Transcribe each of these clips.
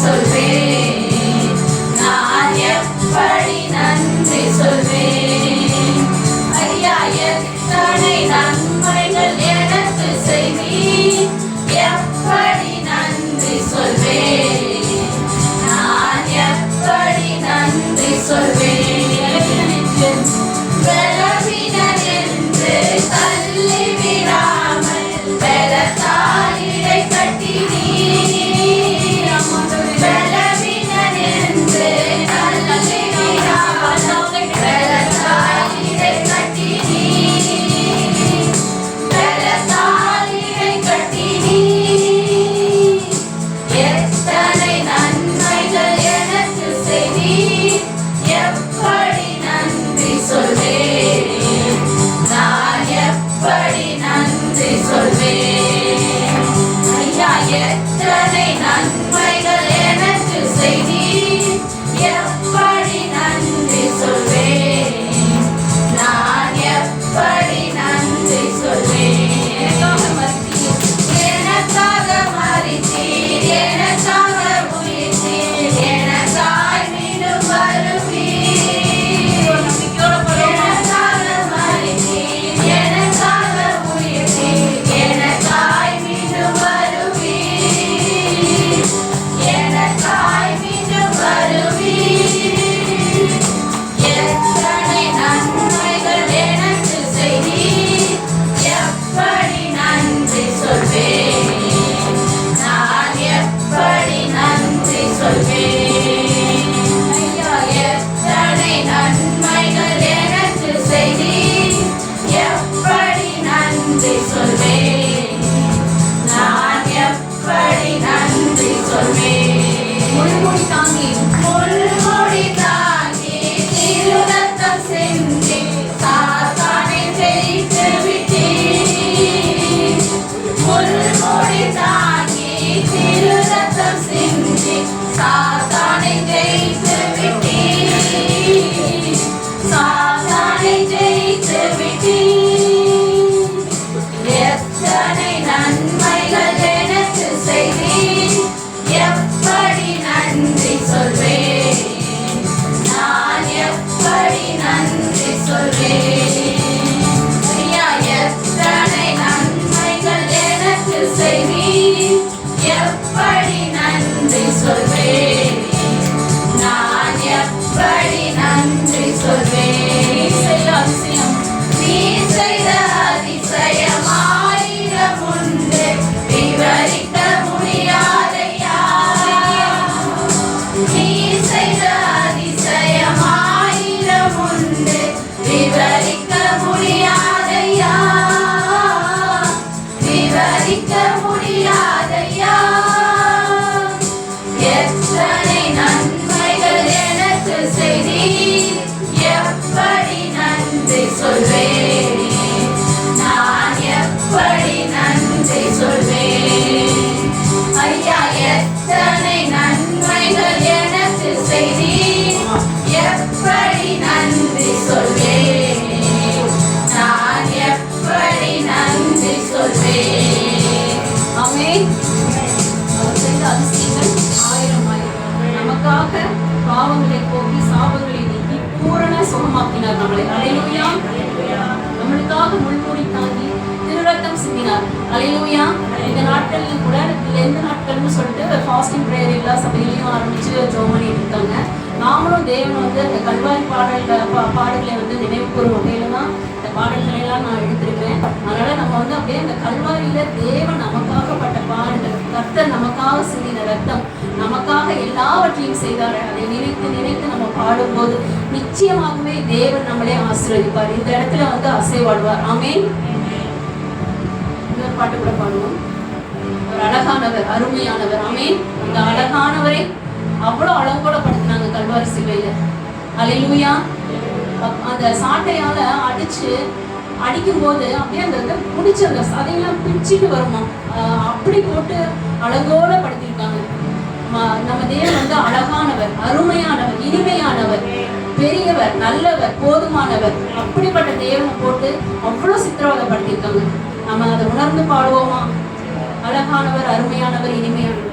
சொல்வேன், நான் எப்படி நன்றி சொல்வேன். ஐயா எத்தனை நன்மைகள் எனக்கு செய்வீர், எப்படி நன்றி சொல்வேன், நான் எப்படி நன்றி சொல்வேன். பலவீனன் என்று தள்ளி விடாமல் பலத்தால் இடை கட்டினீர். பலவீனன் என்று தள்ளி விடாமல் பலத்தால் இடை கட்டினீர். பலத்தால் இடை கட்டினீர். எத்தனை நன்மைகள் எனக்கு செய்தீர், எப்படி நன்றி சொல்வேன், நான் எப்படி நன்றி சொல்வேன். ஐயா எத்தனை நன்மைகள் எனக்கு செய்தீர், எப்படி நன்றி சொல்வேன், நான் எப்படி நன்றி சொல்வேன். எனக்காக மரித்தீர், எனக்காக உயிர்த்தீர், எனக்காய் மீண்டும் வருவீர். எனக்காக மரித்தீர், எனக்காக உயிர்த்தீர், எனக்காய் மீண்டும் வருவீர். எனக்காய் மீண்டும் வருவீர். எத்தனை நன்மைகள் எனக்கு செய்தீர், எப்படி நன்றி சொல்வேன், நான் எப்படி நன்றி சொல்வேன். ஐயா எத்தனை நன்மைகள் எனக்கு செய்தீர், எப்படி நன்றி சொல்வேன், நான் எப்படி நன்றி சொல்வேன். முள்முடி தாங்கி திருரத்தம் சிந்தி சாத்தானை ஜெயித்து விட்டீர். முள்முடி தாங்கி திருரத்தம் சிந்தி சாத்தானை ஜெயித்து விட்டீர். சாத்தானை ஜெயித்து விட்டீர். எத்தனை நன்மைகள் எனக்கு செய்தீர், எப்படி நன்றி சொல்வேன், நான் எப்படி நன்றி சொல்வேன். ஐயா எத்தனை நன்மைகள் எனக்கு செய்தீர், எப்படி நன்றி சொல்வேன், நான் எப்படி நன்றி சொல்வேன். அதிசயம் நீ செய்த அதிசயம் ஆயிரம் உண்டு, விவரிக்க முடியாதையா. நீ செய்த அதிசயம் ஆயிரம் உண்டு, விவரிக்க முடியாதையா. விவரிக்க முடியாதையா. எத்தனை நன்மைகள் எனக்கு செய்தீர், எப்படி நன்றி சொல்வேன், நான் எப்படி நன்றி சொல்வேன். ஐயா எத்தனை நன்மைகள் எனக்கு செய்தீர், எப்படி நன்றி சொல்வேன், நான் எப்படி நன்றி சொல்வேன். ஆமென். அவர் செய்த அதிசயங்கள் ஆயிரம் ஆயிரம். நமக்காக பாவங்களை போக்கி சாபங்களை நீக்கி பூரண சுகமாக்கினார் நம்மளை. அல்லேலூயா. நம்மளுக்காக முள்மூடி தாங்கி திருரத்தம் சிந்தினார். அல்லேலூயா. இந்த நாட்கள் கூட எந்த நாட்கள்னு சொல்லிட்டு ஃபாஸ்டிங் ப்ரேயர் எல்லா சபையிலையும் ஆரம்பிச்சு ஜெபம் பண்ணிட்டு இருக்காங்க. நாமளும் தேவன் வந்து அந்த கல்வாரி பாடல்களை வந்து நினைவு கூறும் வகையில தான் இந்த பாடல்களை எல்லாம் நான் எடுத்திருக்கிறேன். அதனால நம்ம வந்து அப்படியே அந்த கல்வாரியில தேவன் நமக்காகப்பட்ட பாடுகள், கர்த்தர் நமக்காக சிந்தின ரத்தம், நமக்காக எல்லாவற்றையும் செய்தார். அதை நினைத்து நினைத்து நம்ம பாடும்போது நிச்சயமாகவே தேவன் நம்மளே ஆசீர்வதிப்பார். இந்த இடத்துல வந்து அசைவாடுவார். ஆமென். இன்னொரு பாட்டு கூட பாடுவோம். ஒரு அழகானவர், அருமையானவர். ஆமென். அந்த அழகானவரை அவ்வளோ அழகோட படுத்தினாங்க கல்வாரி சிலுவையில. அல்லேலூயா. அந்த சாட்டையால அடிக்கும் போது அப்படியே அந்த பிடிச்ச அந்த சதையெல்லாம் பிடிச்சிட்டு வருமா, அப்படி போட்டு அழகோட படுத்திருக்காங்க. நம்ம தேவன் வந்து அழகானவர், அருமையானவர், இனிமையானவர், பெரியவர், நல்லவர், போதுமானவர். அப்படிப்பட்ட தேவனை போட்டு அவ்வளோ சித்திரவதைப்படுத்திருக்காங்க. நம்ம அதை உணர்ந்து பாடுவோமா? அழகானவர், அருமையானவர், இனிமையானவர்.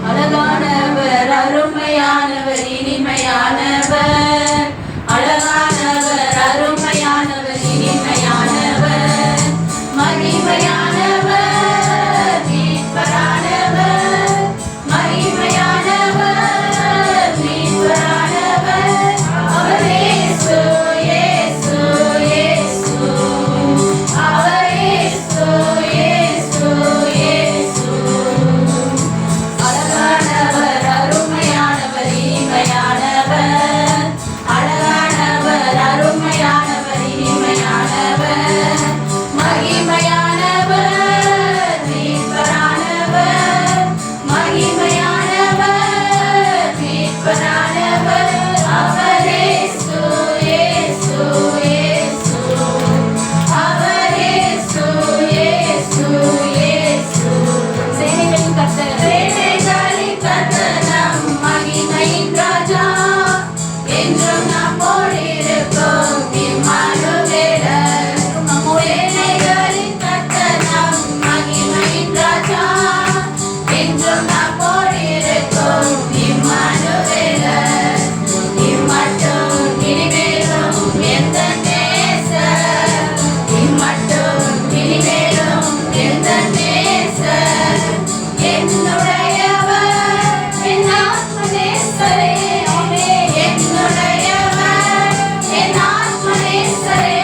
அழகானவர் அருமையானவர் இனிமையானவர் அழகானவர் அருமையானவர் இனிமையானவர் மகிமையானவர் மீட்பரானவர் மகிமையானவர் மீட்பரானவர் அவர் இயேசு இயேசு இயேசு அவர் இயேசு இயேசு இயேசு அழகானவர் அருமையானவர் இனிமையானவர் அழகானவர் அருமையானவர் இனிமையானவர் மகிமையானவர் மீட்பரானவர் மகிமையானவர் மீட்பரானவர் அவர் இயேசு இயேசு இயேசு அவர் இயேசு இயேசு இயேசு சேனைகளின் கர்த்தர் சேனைகளின் கர்த்தர் நம் மகிமையின் ராஜா என்றும் நம்மோடு இருக்கும் இம்மானுவேலர் சேனைகளின் கர்த்தர் நம் மகிமையின் ராஜா என்றும் நம்மோடு இருக்கும் இம்மானுவேலர் இம்மட்டும் இனிமேலும் எந்த நேசர் இம்மட்டும் இனிமேலும் எந்த நேசர் என்னுடையவர் என் ஆத்ம நேசரே என்னுடையவர் என் ஆத்ம நேசரே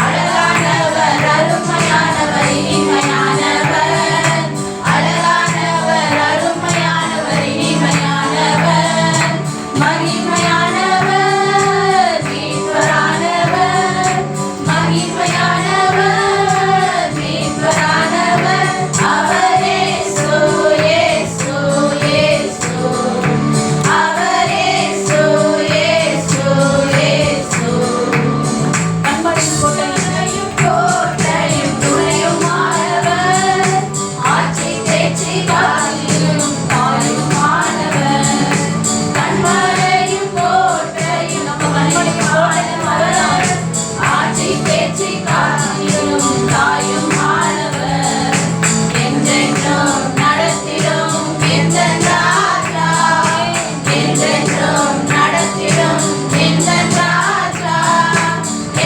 அழகானவர் அருமையானவர் இனிமையானவர் அழகானவர் அருமையானவர் இனிமையானவர் மகிமையானவர் மீட்பரானவர் மகிமையானவர் மீட்பரானவர் அவர் இயேசு இயேசு இயேசு அவர் இயேசு இயேசு இயேசு கண்மணியின் கோட்டையும் துணையுமானவர் ஆட்சி தேர்ச்சி காலிலும் தாயுமானவர் கண்மலையும் கோட்டையும் துணையுமானவர் ஆட்சி தேர்ச்சி காலிலும் தாயுமானவர் என்றென்றும் நடத்திடும் எந்த ராஜா என்றென்றும் நடத்திடும் எந்த ராஜா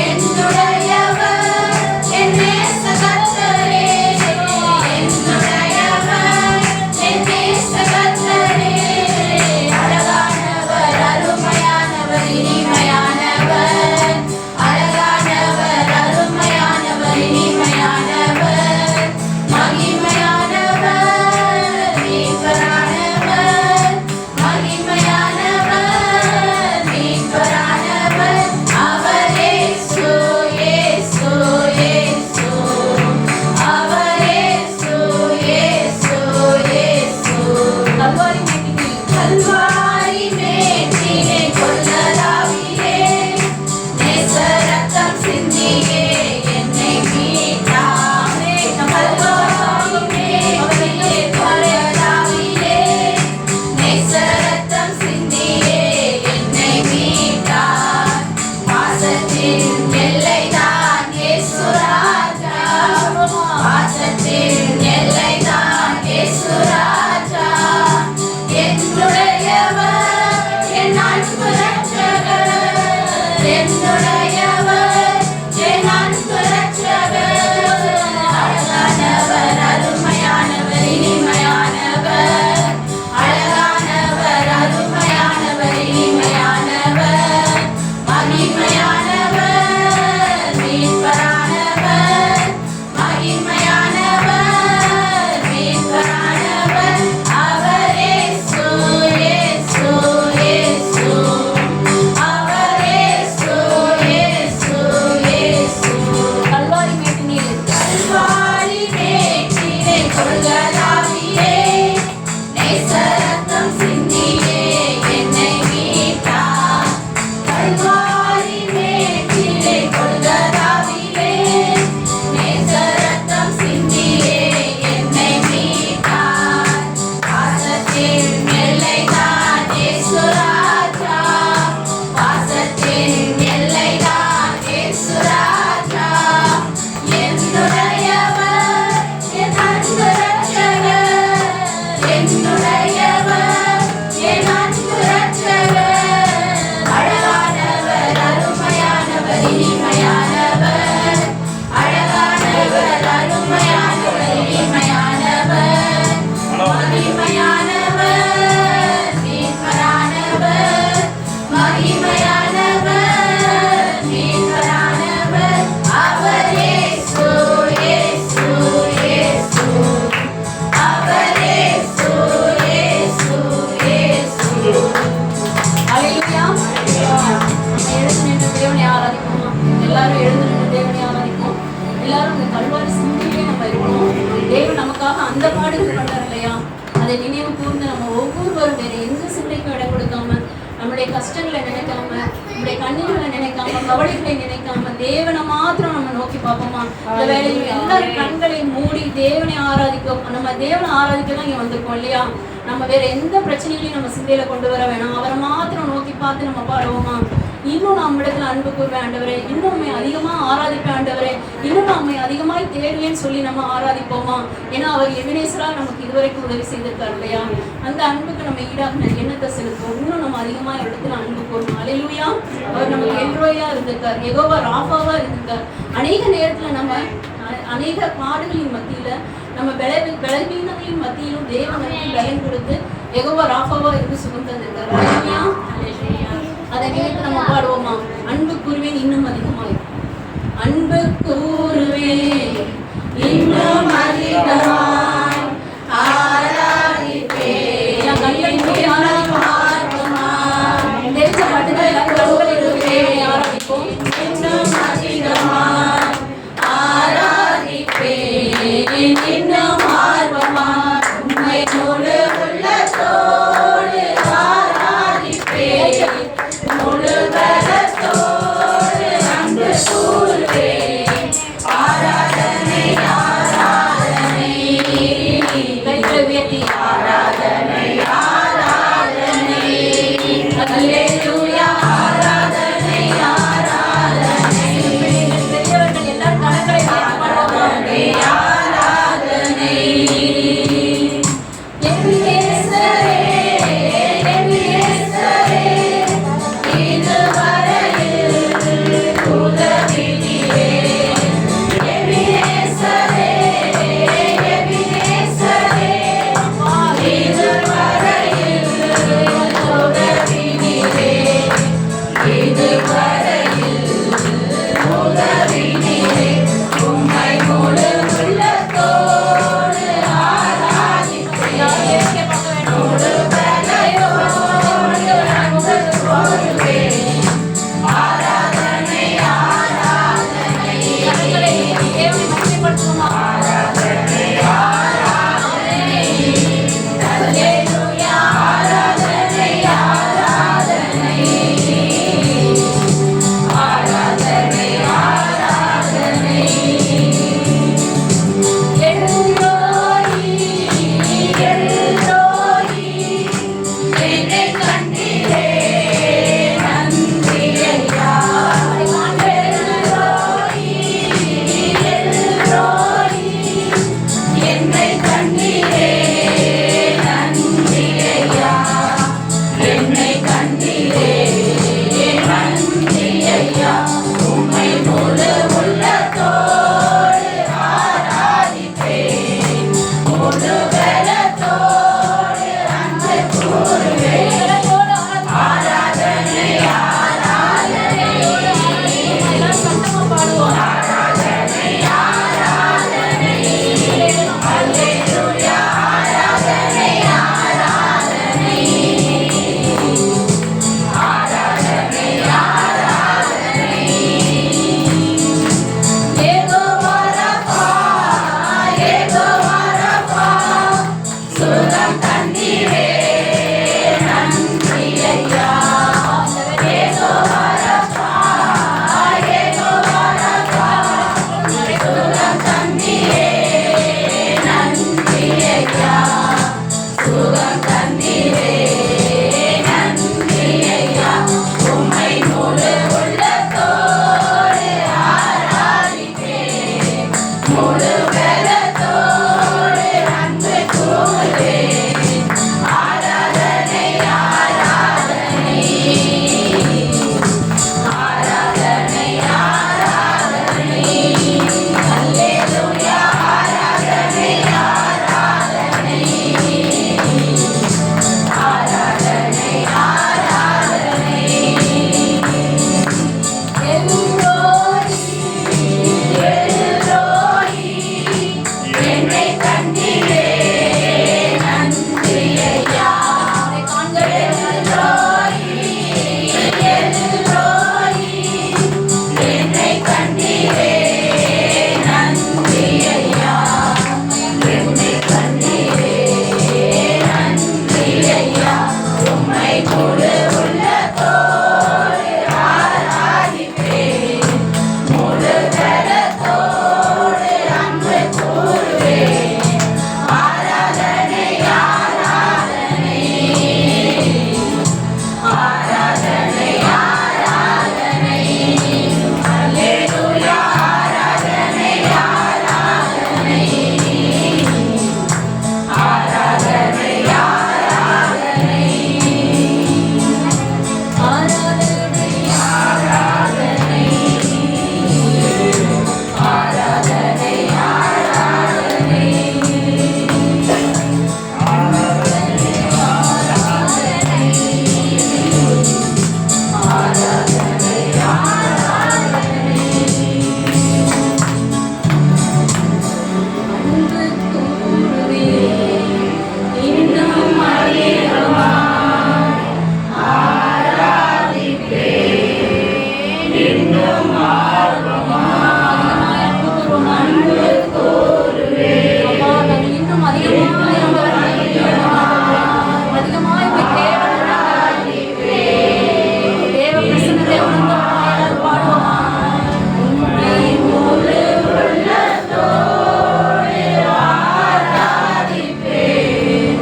என்னுடையவர் என் நேச கர்த்தரே என்னுடையவர் என் நேச கர்த்தரே அழகானவர் அருமையானவர் இனிமையானவர் அழகானவர் அருமையானவர் இனிமையானவர் மகிமையானவர் மீட்பரானவர் மகிமையானவர் மீட்பரானவர் அவர் இயேசு இயேசு இயேசு அவர் இயேசு இயேசு இயேசு கல்வாரி மேட்டினை கொல்லலாவிலே நேச ரத்தம் சிந்தியே என்னை மீட்டாரே கல்வாரி மேட்டினை கொல்லலாவிலே நேச ரத்தம் சிந்தியே என்னை மீட்டார் பாசத்தின் எல்லைதான் இயேசு ராஜா பாசத்தின் எல்லைதான் இயேசு ராஜா என்னுடையவர் என் அன்பு ரட்சகர் என்னுடையவர் என் அன்பு ரட்சகர் அழகானவர் அருமையானவர் இனிமையானவர் அழகானவர் அருமையானவர் இனிமையானவர் மகிமையானவர் மீட்பரானவர் மகிமையானவர் மீட்பரானவர் அவர் இயேசு இயேசு இயேசு அவர் இயேசு இயேசு இயேசு கல்வாரி மேட்டினை கொல்கலாவிலே நேச ரத்தம் சிந்தியே என்னை மீட்டார் கல்வாரி மேட்டினை கொல்கலாவிலே நேச ரத்தம் சிந்தியே என்னை மீட்டார் பாசத்தின் எல்லைதான் இயேசு ராஜா பாசத்தின் எல்லைதான் இயேசு ராஜா என்னுடையவர் என் அன்பு ரட்சகர் அதை நினைவு கூர்ந்து நம்ம ஒவ்வொருவரும் வேற எந்த சிந்தைக்கும் இடம் கொடுக்காம, நம்முடைய கஷ்டங்களை நினைக்காம, நம்முடைய கண்ணீர்களை நினைக்காம, கவலைகளை நினைக்காம தேவனை மாத்திரம் நம்ம நோக்கி பார்ப்போமா. இந்த வேலையில் எல்லாரும் கண்களையும் மூடி தேவனை ஆராதிக்க, நம்ம தேவனை ஆராதிக்க தான் இங்க வந்திருக்கோம் இல்லையா. நம்ம வேற எந்த பிரச்சனைகளையும் நம்ம சிந்தையில கொண்டு வர வேணாம். அவரை மாத்திரம் நோக்கி பார்த்து நம்ம பாடுவோமா. இன்னும் நம்மிடத்துல அன்பு கூறுவேன் ஆண்டவரே, இன்னும் நம்மை அதிகமா ஆராதிப்பேன் ஆண்டவரே, இன்னும் நம்மை அதிகமாய் தேடுவேன்னு சொல்லி நம்ம ஆராதிப்போமா. ஏன்னா அவர் எபினேசரா நமக்கு இதுவரைக்கும் உதவி செய்திருக்காரு இல்லையா. அந்த அன்புக்கு நம்ம ஈடாக எண்ணத்தை செலுத்துவோம். இன்னும் நம்ம அதிகமா இடத்துல அன்பு கூறணும். அல்லேலூயா. அவர் நமக்கு எல்ரோயா இருந்திருக்கார், யெகோவா ராஃபாவா இருந்திருக்கார். அநேக நேரத்துல நம்ம அநேக பாடுகளின் மத்தியில, நம்ம பலவீனங்களின் மத்தியிலும் தேவனுக்கு பலன் கொடுத்து யெகோவா ராஃபாவா இருந்து சுகம் தந்திருக்கார். அல்லேலூயா. அதை கேட்டு நம்ம பாடுவோமா. அன்பு கூறுவேன் இன்னும் அதிகமாய், அன்பு கூறுவேன் இன்னும் அதிகமாய், ஆராதிப்பேன் கண்களை மூடி ஆராதிப்போமா. தெரிஞ்ச பாட்டுதான் எல்லாரும் கண்களை மூடி ஆராதிப்போம். இன்னும் அதிகமாய் ஆராதிப்பேன், இன்னும் ஆர்வமாய் உம்மை முழு உள்ளத்தோடு ஆராதிப்பேன், முழு பலத்தோடு அன்பு கூறுவேன். ஆராதனை ஆராதனை, கைகளை உயர்த்தி ஆராதனை ஆராதனை, அல்லேலூயா. ஆராதனை ஆராதனை, பெரியவர்கள் எல்லாரும் கரங்களை உயர்த்தி பாடுவோமா. ஆராதனை இன்னும் அதிகமாய் அதிகமாய் தேவ பிரசன்னத்தை உணர்ந்தவர்களாய் பாடுவோமா? உம்மை முழு உள்ளத்தோடு ஆராதிப்பேன்,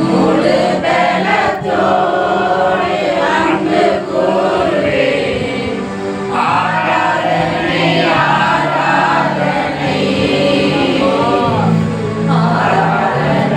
முழு பலத்தோடு அன்பு கூறுவேன். ஆராதனை ஆராதனை ஆராதனை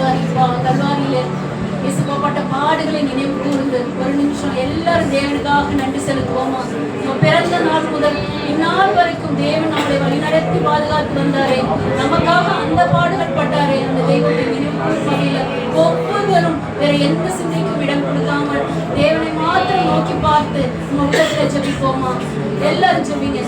கல்வாரியில இயேசுப்பட்ட பாடுகளை நினைவு கூர்ந்து ஒரு நிமிஷம் எல்லாரும் தேவனுக்காக நன்றி செலுத்துவோமா? பிறந்த நாள் முதல் இந்நாள் வரைக்கும் தேவன் நம்மளை வழிநடத்தி பாதுகாத்து வந்தாரே, நமக்காக அந்த பாடுகள் பட்டாரே. அந்த தெய்வத்தை நினைவு கூர்வதில் ஒவ்வொருவரும் வேற எந்த சிந்தைக்கும் இடம் கொடுக்காமல் தேவனை மாத்திரம் நோக்கி பார்த்து உள்ளத்துல ஜெபிப்போமா? எல்லாரும் ஜெபிங்க.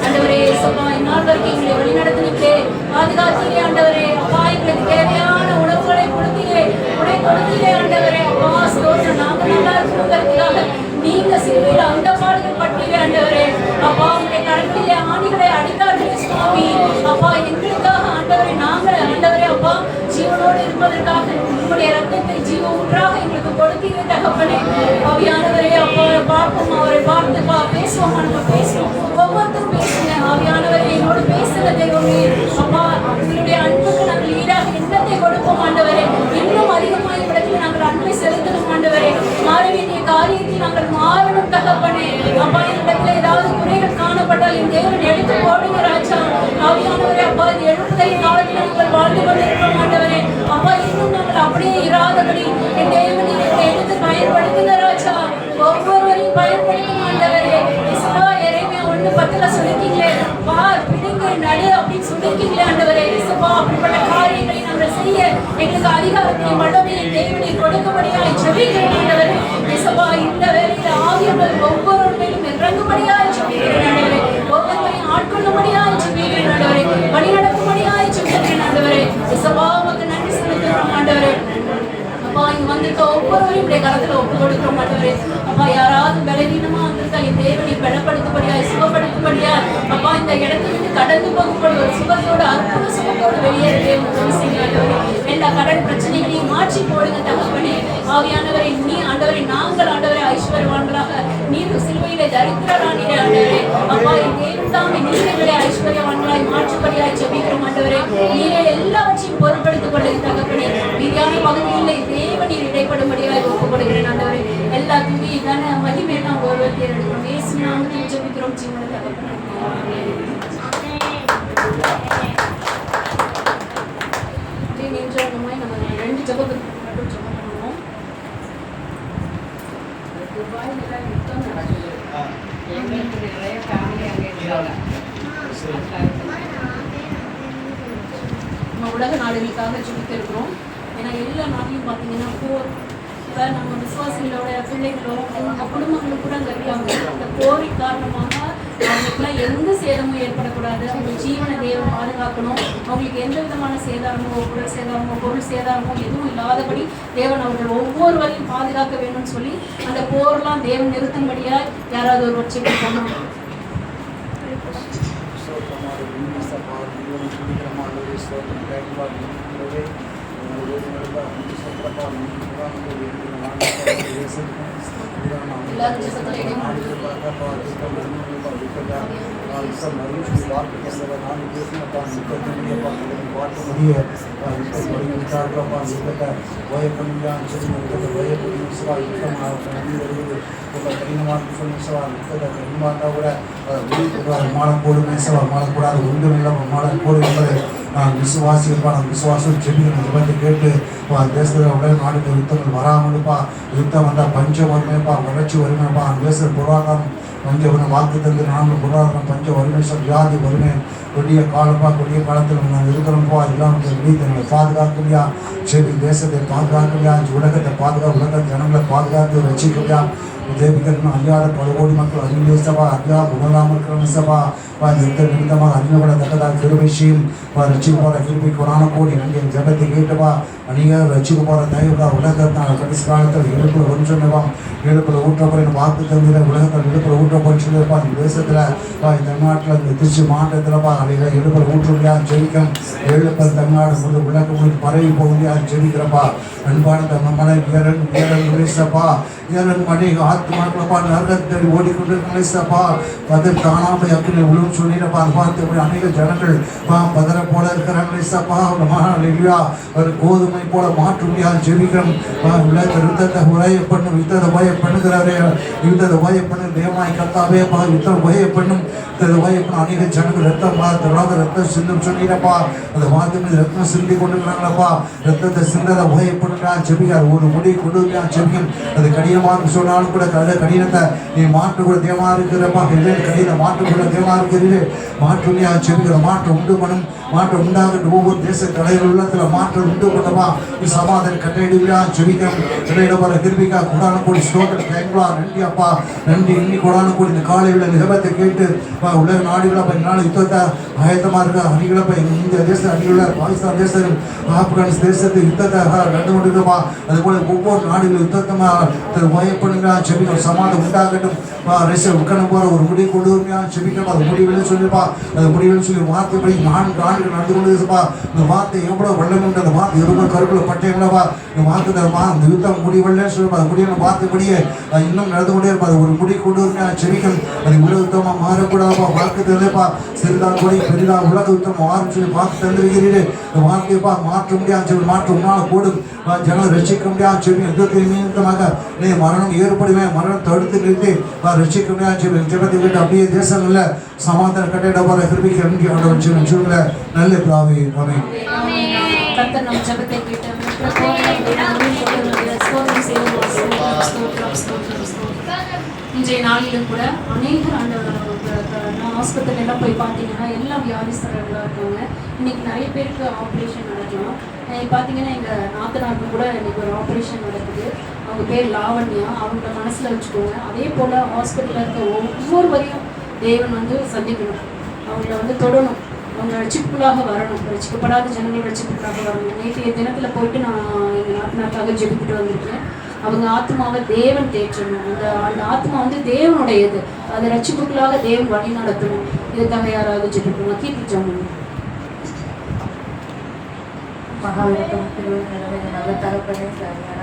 ஆண்டவரே இயேசுப்பா, இந்நாள் வரைக்கும் எங்களை வழிநடத்தினீங்களே, பாதுகாத்தீங்களே ஆண்டவரே. அப்பா, எங்களுக்கு தேவையான உணவுகளை கொடுத்தீங்களே, உடை கொடுத்தீங்களே ஆண்டவரே. அப்பா ஸ்தோத்திரம். நாங்க நல்லா இருக்கணுங்கிறதுக்காக நீங்க சிலுவையில் அந்த பாடுகள் பட்டீங்க ஆண்டவரே. அப்பா, உங்களுடைய கடற்களிலே ஆணிகளை அடித்தார்களே சுவாமி. அப்பா, எங்களுக்காக ஆண்டவரை நாங்கள் ஆண்டவரே அப்பா ஜீவனோடு இருப்பதற்காக உங்களுடைய ரத்தத்தை ஜீவ ஊற்றாக எங்களுக்கு கொடுத்தீங்க தகப்பனே. ஆவியானவரே அப்பா, பார்ப்போம், அவரை பார்த்து பேசுவோம். நம்ம பேசுவோம், ஒவ்வொருத்தரும் பேசுங்க. ஆவியானவரை என்னோடு பேசுங்க தெய்வமே. அப்பா, உங்களுடைய அன்புக்கு நாங்கள் ஈடாக என்னத்தை கொடுப்போம் ஆண்டவரே. இன்னும் அதிகமாக இடத்துல நாங்கள் அன்பை செலுத்தணும் ஆண்டவரே. மாற வேண்டிய காரியத்தில் நாங்கள் மாறணும் தகப்பனே. அப்பா, இடத்துல ஏதாவது குறைகள் காணப்பட்டால் என் தேவன் எடுத்து போடுங்க ராஜா. ஆவியானவரே அப்பா, இது எழுப்புதல் காலத்தில் நாங்கள் வாழ்ந்து கொண்டிருக்கிறோம் ஆண்டவரே. அப்பா, இன்னும் நாங்கள் அப்படியே இராதபடி என் தேவன் எங்களை எடுத்து பயன்படுத்துங்க ராஜா. ஒவ்வொருவரையும் பயன்படுத்தும் ஆண்டவரே. இஸ்ரா எரேமியா 1:10 சொல்லிருக்கீங்களே, பார் பிடுங்கு நடு அப்படின்னு சொல்லிருக்கீங்களே ஆண்டவரே. இயேசுவா, அப்படிப்பட்ட காரியங்களை நாங்கள் செய்ய எங்களுக்கு அதிகாரத்தையும் வல்லமையும் தேவனை கொடுக்கும்படியாய் ஜெபிக்கிறேன் ஆண்டவரே. இயேசுவா, இந்த வேளையில ஆவியானவர் ஒவ்வொரு மேலும் இறங்கும்படியாய் ஜெபிக்கிறேன் ஆண்டவரே. ஒவ்வொருவரையும் ஆட்கொள்ளும்படியாய் ஜெபிக்கிறேன் ஆண்டவரே. வழிநடக்கும்படியாய் ஜெபிக்கிறேன் ஆண்டவரே. இயேசுவா, உமக்கு நன்றி செலுத்துகிறோம் ஆண்டவரே. அப்பா, இங்க வந்திருக்க ஒவ்வொருவரையும் இப்படி கரத்துல ஒப்பு கொடுக்கிறோம் ஆண்டவரே. அப்பா, யாராவது பலவீனமா வந்திருக்கா என் தேவனை பலப்படுத்தும்படியா, சுகப்படுத்தும்படியா, அப்பா இந்த இடத்துல இருந்து கடந்து போகும்போது ஒரு சுகத்தோட அற்புத சுகத்தோடு வெளியேறவே உதவி செய்யுங்க. எல்லா கடன் பிரச்சனைகளையும் மாற்றி போடுங்க தகப்பனே. ஆவியானவரை நீ ஆண்டவரை நாங்கள் ஆண்டவரை ஐஸ்வர்யவான்களாக நீர் சிலுவையிலே தரித்திரரானீரே ஆண்டவரே. அப்பா, என் தேவன் தாமே நீங்களே ஐஸ்வர்யவான்களாய் மாற்றும்படியாய் ஜெபிக்கிறோம் ஆண்டவரே. நீரே எல்லாவற்றையும் பொறுப்படுத்திக் கொள்ளுங்க தகப்பனே. மீதியான பகுதியில் தேவனீர் இடைப்படும்படியாய் ஒப்புக்கொடுக்கிறேன் ஆண்டவரே. எல்லா துதி தானே மகிமை நாம் ஒருவர் தேர்ந்தெடுக்கிறோம். இயேசு நாமத்தில் ஜெபிக்கிறோம் ஜீவன தகப்பனே. நின்றவங்கமாய் நம்ம 2 ஜெபத்துக்கு மட்டும் ஜெபம் பண்ணுவோம். துபாயில யுத்தம் நடக்குது. எங்களுக்கு நிறைய ஃபேமிலி அங்கே இருக்காங்க. நம்ம உலக நாடுகளுக்காக ஜெபித்திருக்கிறோம். ஏன்னா எல்லா நாட்டிலும் பார்த்தீங்கன்னா போர். இப்போ நம்ம விசுவாசிகளோட பிள்ளைகளோ அவங்க குடும்பங்களும் கூட அங்கே இருக்காங்க. இந்த போரின் காரணமாக அவங்களுக்குலாம் எந்த சேதமும் ஏற்படக்கூடாது. அவங்க ஜீவன தேவன் பாதுகாக்கணும். அவங்களுக்கு எந்த விதமான சேதாரமோ உடல் சேதாரமோ பொருள் சேதாரமோ எதுவும் இல்லாதபடி தேவன் அவர்கள் ஒவ்வொருவரையும் பாதுகாக்க வேணும்னு சொல்லி அந்த போர்லாம் தேவன் நிறுத்தும்படியாக யாராவது ஒரு வச்சு போனோம். நான் விசுவாசிப்பா, நான் விசுவாசம் ஜெபிக்கணும். ஜெபத்தை கேட்டு தேசத்தில் உடல் நாடுகள் யுத்தங்கள் வராமலுப்பா. யுத்தம் வந்தால் பஞ்சம் வறுமைப்பா, வறட்சி வறுமைப்பா. அந்த தேசத்தில் பொருளாதாரம் பஞ்சம் வாக்கு தந்து நாங்கள் பொருளாதாரம் பஞ்சம் வறுமை வியாதி வறுமை கொடிய காலப்பா. கொடிய காலத்தில் நாங்கள் இருக்கிறோம்ப்பா. எல்லாம் வீட்டை பாதுகாக்கலையா, சரி தேசத்தை பாதுகாக்கலையா, உலகத்தை உலக ஜனங்களை பாதுகாத்து வச்சுக்கலையா. தேவிகரன் அறியாத பல கோடி மக்கள் அறிந்தே சபா அறியா உணராமல் இருக்கிற சபா நிமித்தமாக அறிஞப்படத்தக்கதாக கிருபைஷியும் ரசிக்க போகிற கிருபை கொடான கோடி நன்றிய ஜபத்தை கேட்டவா அநேக ரசிக்க போகிற தயவுகா உலகத்தால் கடைசி காலத்தில் இடுப்பில் ஒன்றுமைவாம் இடுப்பில் ஊற்றப்போறேன் வாக்கு தந்திர உலகத்தில் இடுப்பில் ஊற்றப்போன்னு சொல்லியிருப்பா. இந்த தேசத்தில் தமிழ்நாட்டில் இந்த திருச்சி மாவட்டத்தில்ப்பா அவைகளை இடுப்பில் ஊற்றுமையா ஜெபிக்கும். எழுப்பல் தமிழ்நாடு முழு உலகம் முழு பரவி போகுமையா ஜெபிக்கிறப்பா. அன்பான தமிழ்மலை வீரன் வீரன் விளைசப்பா வீரன் மணி ஆத்மாக்களப்பா நரகத்தை ஓடிக்கொண்டிருக்கா. பதில் காணாமல் அக்கினை உழும் சொல்லிடப்பா. பார்த்து அநேக ஜனங்கள் பதற போல இருக்கிறாங்களேப்பா. ஒரு கோதுமை மணி போல மாற்றுமையாக ஜெபிக்கிறோம். யுத்தத்தை உரைய பண்ணும், யுத்தத்தை உபய பண்ணுகிறாரே, யுத்தத்தை உபய பண்ணு தேவனாய் கர்த்தாவே. யுத்தம் உபய பண்ணும், உபய பண்ண அநேக ஜனங்கள் ரத்தம் ரத்தம் சிந்தும் சொன்னீங்கப்பா. அந்த வார்த்தை ரத்தம் சிந்தி கொண்டுங்கிறாங்களப்பா. ரத்தத்தை சிந்ததை உபய பண்ணுறா ஜெபிக்கார். ஒரு முடி கொண்டு ஜெபிக்கும். அது கடினமாக சொன்னாலும் கூட கடினத்தை நீ மாற்று கூட தேவமாக இருக்கிறப்பா. கடின மாற்று கூட தேவமாக இருக்கிறது. மாற்றுமையாக ஜெபிக்கிற மாற்றம் உண்டு பண்ணும். மாற்றம் உண்டாகட்டும். ஒவ்வொரு தேச தலைவர் உள்ளத்தில் மாற்றம் உண்டு பண்ணவா. சமாதான கட்டையிடுவியா ஜெபிக்கிறோம். கட்டையிடப்பட திருப்பிக்கா கொடான கூடி ஸ்லோகத்தை தேங்களா. நன்றி அப்பா, நன்றி. இன்னி கொடான கூடி இந்த காலையில் நிகழ்த்தை கேட்டு உலக நாடுகளை என்னால் யுத்தத்தை ஆயத்தமாக இருக்க அணிகளை இந்திய தேச அணிகளை பாகிஸ்தான் தேசம் ஆப்கானிஸ்தான் தேசத்து யுத்தத்தை நடந்து கொண்டிருக்கப்பா. அதுபோல ஒவ்வொரு நாடுகளும் யுத்தமாக பயப்படுங்க ஜெபிக்கிறோம். சமாதானம் உண்டாகட்டும். ரஷ்யா உட்காந்து போகிற ஒரு முடிவு கொண்டு வருமையா ஜெபிக்கிறோம். அது முடிவுன்னு சொல்லிப்பா. அது முடிவுன்னு சொல்லி வார்த்தைப்படி 4 ஆண்டுகள் நடந்து கொண்டு இருப்பா. இந்த வார்த்தை எவ்வளோ வெள்ளம் உண்டு. அந்த வார்த்தை எவ்வளோ கருப்பில் பட்டைங்களப்பா. இந்த வார்த்தை அந்த யுத்தம் முடிவல்லன்னு சொல்லிப்பா. அது முடிவு வார்த்தைப்படியே இன்னும் நடந்து கொண்டே இருப்பா. அது ஒரு முடி கொண்டு வருமையா ஜெபிக்கணும். அது உலக யுத்தமாக மாறக்கூடாதுப்பா. வாக்கு தெரியப்பா. சிறிதாக கூட பெரிதாக உலக யுத்தம் மாறும் சொல்லி வாக்கு தந்திருக்கிறீர்கள். இந்த வார்த்தையப்பா மாற்ற முடியாது சொல்லி மாற்ற உன்னால் கூடும். ஜனம் ரசிக்க முடியாது சொல்லி யுத்தத்தின் நிமித்தமாக நீ மரணம் ஏற்படுவேன். மரணம் தடுத்து நிறுத்தி ரசிக்க முடியாது சொல்லி ஜபத்தை விட்டு அப்படியே தேசங்களில் சமாதான கட்டையிடப்பார கிருபிக்க நன்றி ஆண்டவன் சொல்லுங்க. நல்ல பிராவே அவை கர்த்தர் நம் ஜெபத்தை கேட்டு இன்றைய நாளிலும் கூட அநேகர் ஆஸ்பத்திரி எல்லாம் போய் பார்த்தீங்கன்னா எல்லாம் வியாதிஸ்தர்களாக இருக்காங்க. இன்னைக்கு நிறைய பேருக்கு ஆப்ரேஷன் நடக்கலாம். பார்த்தீங்கன்னா எங்கள் நாத்தனாருக்கு கூட இன்னைக்கு ஒரு ஆப்ரேஷன் நடக்குது. அவங்க பேர் லாவண்யா. அவங்கள மனசில் வச்சுக்கோங்க. அதே போல் ஹாஸ்பிட்டலில் இருக்க ஒவ்வொருவரையும் தேவன் வந்து சந்திக்கணும். அவங்கள தொடணும். அவங்க ரட்சிப்புக்குள்ளாக வரணும். ரட்சிக்கப்படாத ஜனங்கள் ரட்சிப்புக்குள்ளாக வரணும். நேற்றைய தினத்தில் போயிட்டு நான் எங்கள் நாத்தனாருக்காக ஜெபிக்கிட்டு வந்திருக்கேன். அவங்க ஆத்மாவை தேவன் தேற்றணும். அந்த ஆத்மா வந்து தேவனுடையது. அதை ரட்சிப்புக்குள்ளாக தேவன் வழி நடத்தணும். இதுக்காக யாராவது ஜெபிக்கணும். கீர்த்தி ஜாமன் மகாவிரதம் நல்ல தரப்பனே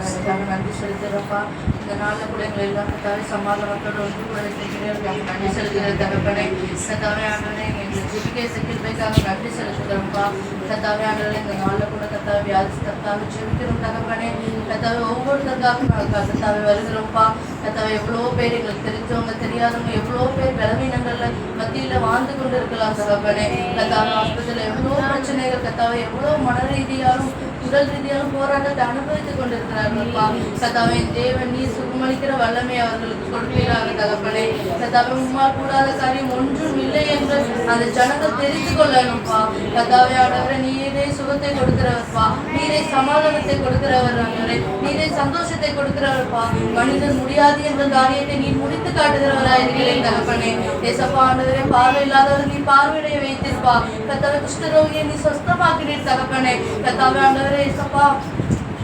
அதுக்காக நன்றி செலுத்துகிறப்பா. இந்த நாளில் கூட எங்களை எல்லாம் கத்தாவே சமாதானத்தோடு ஒன்று கூட வைத்திருக்கிறேன். நன்றி செலுத்துகிற தரப்பனே கத்தாவே ஆண்டவனே எங்களுக்கு ஜெபிக்க செலுத்துறதுக்காக நன்றி செலுத்துகிறோம்ப்பா. கத்தாவே ஆண்டவனே இந்த நாளில் கூட கத்தாவே வியாதிஸ்தற்காக ஜெபிக்கிறோம் தகப்பனே. கத்தாவே ஒவ்வொருத்தருக்காக கத்தாவே வருகிறோம்ப்பா. கத்தாவே எவ்வளோ பேர் எங்களுக்கு தெரிஞ்சவங்க தெரியாதவங்க எவ்வளோ பேர் பலவீனங்களில் மத்தியில் வாழ்ந்து கொண்டு இருக்கலாம் தகப்பனே. கத்தாவே ஆஸ்பத்திரியில் எவ்வளோ பிரச்சனைகள் கத்தாவே எவ்வளோ மன ரீதியாலும் உடல் ரீதியாலும் போராட்டத்தை அனுபவித்துக் கொண்டிருக்கிறார்கள்ப்பா. கத்தாவே தேவன் நீ சுகமளிக்கிற வல்லமை அவர்களுக்கு கொடுப்பீராக தகப்பனே. கத்தாவே உம்மால் கூடாத காரியம் ஒன்றும் இல்லை என்று அந்த ஜனங்கள் தெரிந்து கொள்ளணும்ப்பா. கத்தாவே ஆண்டவரே நீரே சுகத்தை கொடுக்கிறவர்ப்பா. நீரே சமாதானத்தை கொடுக்கிறவர் ஆண்டவரே. நீரே சந்தோஷத்தை கொடுக்கிறவர்ப்பா. மனிதன் முடியாது என்ற காரியத்தை நீ முடித்து காட்டுகிறவராயிருக்கிறேன் தகப்பனே. ஏசப்பா ஆண்டவரே பார்வை இல்லாதவர் நீ பார்வையை வைத்திருப்பா. கத்தாவே குஷ்டரோகியை நீ சொஸ்தமாக்கினீர் தகப்பனே. கத்தாவே ஆண்டவரே ஏசப்பா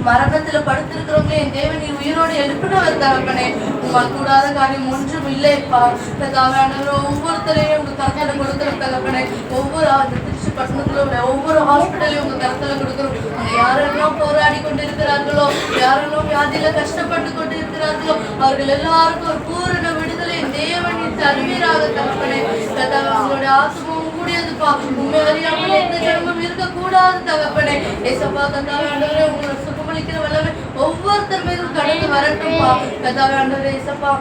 மரணத்துல படுத்திருக்கிறவங்களே என் தேவன் நீ உயிரோடு எழுப்பினவர் தகப்பனே. உங்கள் கூடாத காரியம் ஒன்றும் இல்லைப்பா. கத்தாவே ஆண்டவரே ஒவ்வொருத்தரையும் உங்க கருத்துல கொடுக்குற தகப்பனே. ஒவ்வொரு திருச்சி பட்டணத்துல உள்ள ஒவ்வொரு ஹாஸ்பிட்டலையும் உங்க கருத்துல கொடுக்குறோம். அங்க யாரெல்லாம் போராடி கொண்டு இருக்கிறார்களோ, யாரெல்லாம் வியாதியில கஷ்டப்பட்டு கொண்டு இருக்கிறார்களோ அவர்கள் எல்லாருக்கும் ஒரு பூரண விடுதலை தேவன் நீ தருவீராக தகப்பனே. கத்தாவே அவங்களுடைய ஆத்மாவும் கூடியதுப்பா. உண்மை அறியாமல் எந்த ஜனமும் இருக்கக்கூடாது தகப்பனே. ஏசப்பா கத்தாவே ஆண்டவரே உங்களை சுகமளிக்கிற வல்லமை ஒவ்வொருத்தர் மீதும் கடந்து வரட்டும்பா. கத்தாவே ஆண்டவரே ஏசப்பா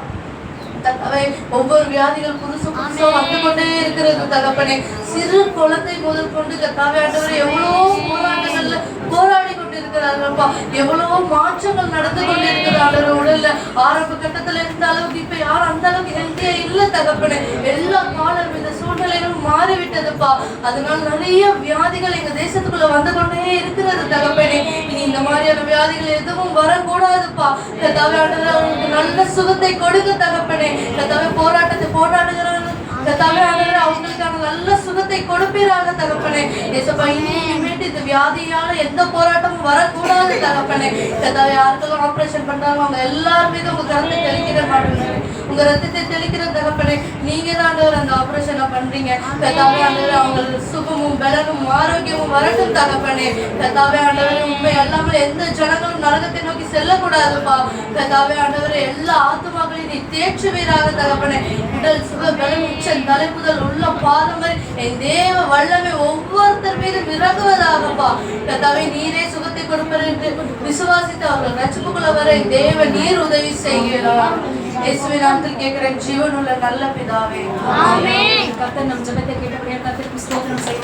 கத்தாவே ஒவ்வொரு வியாதிகள் புதுசு புதுசா வந்து கொண்டே இருக்கிறது தகப்பனே. சிறு குழந்தை முதல் கொண்டு கத்தாவே ஆண்டவரே எவ்வளோ போராட்டங்கள்ல போராடி கொண்டு இருக்கிறார்கள்ப்பா. எவ்வளவோ மாற்றங்கள் நடந்து கொண்டு இருக்கிறார்கள் உடல்ல. ஆரம்ப கட்டத்துல இருந்த அளவுக்கு இப்ப யாரும் அந்த அளவுக்கு ஹெல்த்தியா இல்ல தகப்பனே. எல்லா காலம் இந்த சூழ்நிலைகளும் மாறிவிட்டதுப்பா. அதனால நிறைய வியாதிகள் எங்க தேசத்துக்குள்ள வந்து கொண்டே இருக்கிறது தகப்பனே. இனி இந்த மாதிரியான வியாதிகள் எதுவும் வரக்கூடாதுப்பா. கத்தாவே ஆண்டவரே அவங்களுக்கு நல்ல சுகத்தை கொடுக்க தகப்பனே. கத்தாவே போராட்டத்தை போராடுகிறவர்கள் கத்தாவே ஆண்டவரே அவங்களுக்கான நல்ல சுகத்தை கொடுப்பீராக தகப்பனே. ஏசப்பா இனிமேட்டு இந்த வியாதியால எந்த போராட்டமும் வரக்கூடாது தகப்பனே. கத்தாவே யாருக்கெல்லாம் ஆப்ரேஷன் பண்றாங்க அவங்க எல்லார் மீதும் உங்க கரத்தை தெளிக்கிற மாட்டேங்க. உங்க ரத்தத்தை தெளிக்கிற தகப்பனே. நீங்க தான் ஆண்டவர் அந்த ஆப்ரேஷனை பண்றீங்க. கத்தாவே ஆண்டவரே அவங்களுக்கு சுகமும் பலனும் ஆரோக்கியமும் வரட்டும் தகப்பனே. கத்தாவே ஆண்டவரே உண்மை அல்லாமல் எந்த ஜனங்களும் நரகத்தை நோக்கி செல்லக்கூடாதுப்பா. கர்த்தாவே ஆண்டவரே எல்லா ஆத்துமாக்களையும் நீ தேற்றுவீராக தகப்பனே. உடல் சுக பலம் உச்சம் தலை முதல் உள்ள பாதம் வரை என் தேவ வல்லமை ஒவ்வொருத்தர் மீதும் இறங்குவதாகப்பா. கர்த்தாவே நீரே சுகத்தை கொடுப்பர் என்று விசுவாசித்து அவர்கள் ரட்சிப்புக்குள்ள வர தேவ நீர் உதவி செய்கிறார். இயேசுவின் நாமத்தில் கேட்கிறேன் ஜீவனுள்ள நல்ல பிதாவே, ஆமென். கர்த்தர் நம் ஜெபத்தை கேட்டபடியால் கர்த்தருக்கு ஸ்தோத்திரம் செய்வோம்.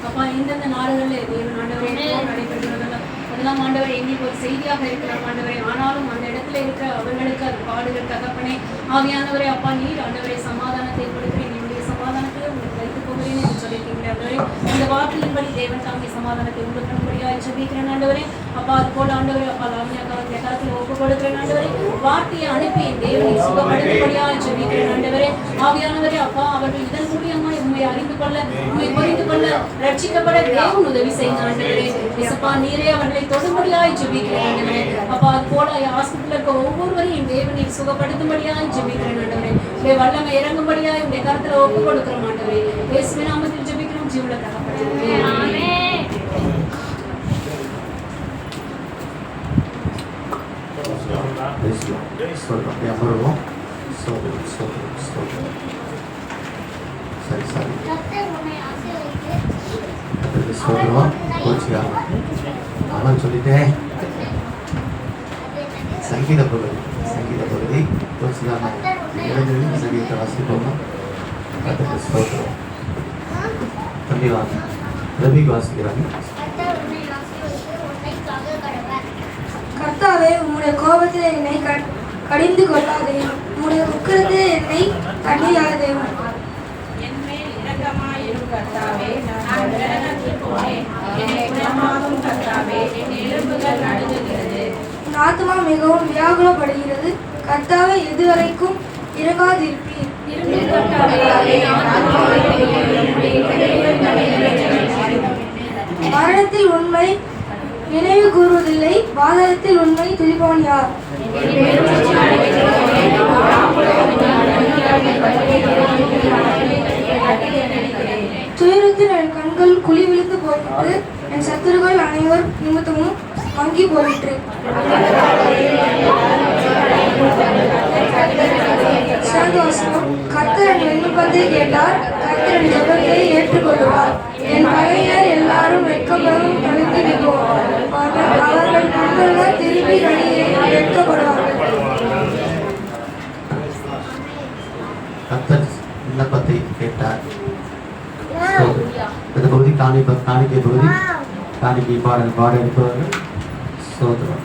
அப்பா இந்தந்த நாடுகளில் தேவன் ஆண்டவரே நடைபெறுகிறதா அதெல்லாம் ஆண்டவரை எங்களுக்கு ஒரு செய்தியாக இருக்கிறார் ஆண்டவரே. ஆனாலும் அந்த இடத்துல இருக்கிற அவர்களுக்கு அது பாடுகள் தகப்பனே ஆவியானவரே அப்பா நீர் ஆண்டவரை சமாதானத்தை கொடுக்கிறேன், என்னுடைய சமாதானத்தை உங்களுக்கு வைத்து போகிறேன் என்று சொல்லியிருக்கீங்க ஆண்டவரே. அந்த வார்த்தையின்படி தேவன் தாங்கிய சமாதானத்தை உங்களுக்கு ஜெபிக்கிறேன் ஆண்டவரே. அப்பா அது போல ஆண்டவரே அப்பா லாவண்யா காலத்தில் ஒப்பு கொடுக்கிறேன் ஆண்டவரே. வார்த்தையை அனுப்பி தேவனை சுகப்படுத்தும்படியாக ஜெபிக்கிறேன் ஆண்டவரே. ஆவியானவரே அப்பா அவர்கள் இதன் மூலியமா உண்மை அறிந்து கொள்ள உண்மை புரிந்து கொள்ள ரட்சிக்கப்பட தேவன் உதவி செய்யுங்க ஆண்டவரே. இயேசுப்பா நீரே அவர்களை தொடும்படியாய் ஜெபிக்கிறேன் ஆண்டவரே. அப்பா அது போல ஹாஸ்பிட்டல் இருக்க ஒவ்வொருவரையும் தேவனை சுகப்படுத்தும்படியாய் ஜெபிக்கிறேன் ஆண்டவரே. உடைய வல்லமை இறங்கும்படியாய் உடைய கருத்துல ஒப்பு கொடுக்கிறோம் ஆண்டவரே. இயேசுவின் நாமத்தில் ஜெபிக்கிறோம் ஜீவன தகப்பனே. ஆமென். சொல்லிட்டேன். சங்கீத பகுதி சங்கீதத்தை வாசிப்போம். தம்பி வாங்க, ரவிக்கு வாசிக்கிறாங்க. கர்த்தாவே உம்முடைய கோபத்தில் என்னை கடிந்து கொள்ளாதே, உம்முடைய உக்கிரத்தில் என்னை கண்டியாதேவும். என்மேல் இரக்கமாயிரும் கர்த்தாவே, நான் பலனற்று போனேன். என்னை குணமாக்கும் கர்த்தாவே, என் எலும்புகள் நடுங்குகிறது. உன் ஆத்துமா மிகவும் வியாகுலப்படுகிறது. கர்த்தாவே எதுவரைக்கும் இறங்காதிருப்பீர். மரணத்தில் உண்மை நினைவு கூறுவதில்லை, பாதாளத்தில் உண்மை துதிப்பவன் யார்? துயரத்தில் என் கண்கள் குழி விழுந்து போயிற்று, என் சத்துருக்கள் அனைவர் நிமித்தமும் மங்கி போயிற்று. சந்தோஷம். கர்த்தர் என் விண்ணப்பத்தை கேட்டார், கர்த்தர் என் ஜெபத்தை ஏற்றுக்கொள்வார். என் பகைஞர் எல்லாரும் வெட்கப்படும் கழித்து நிற்போம். அவர்கள் நண்பர்கள் திரும்பி வெளியே வெட்கப்படுவார்கள். கர்த்தர் விண்ணப்பத்தை கேட்டார். இந்த பகுதி காணிக்கை பகுதி காணிக்கை பாட இருப்பவர்கள் சோதரம்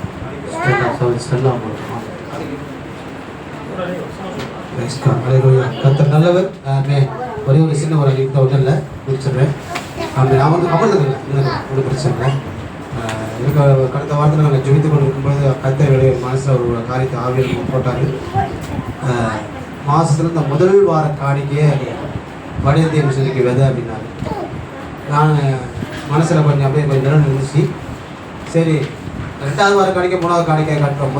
செல்லாம் கர்த்தர் நல்லவர். ஒரே ஒரு சின்ன ஒரு அறிவித்த ஒன்றும் இல்லை, முடிச்சிடுறேன். நான் வந்து அமர்ந்ததில்லை, ஒன்றும் பிரச்சனை இல்லை. எனக்கு கடந்த வாரத்தில் நாங்கள் ஜெபித்து கொண்டு இருக்கும்போது கர்த்தர் வேலையை மனசில் ஒரு காரியத்தை ஆவியில் போட்டார். மாதத்துல இந்த முதல் வார காணிக்கையே வடிவத்தை மிஷனுக்கு விதை அப்படின்னாரு. நான் மனசில் அப்படியே கொஞ்சம் நிலம் இருந்துச்சு. சரி, 2வது வாரம் காணிக்க 3வது காணிக்கை காட்டுறோம்,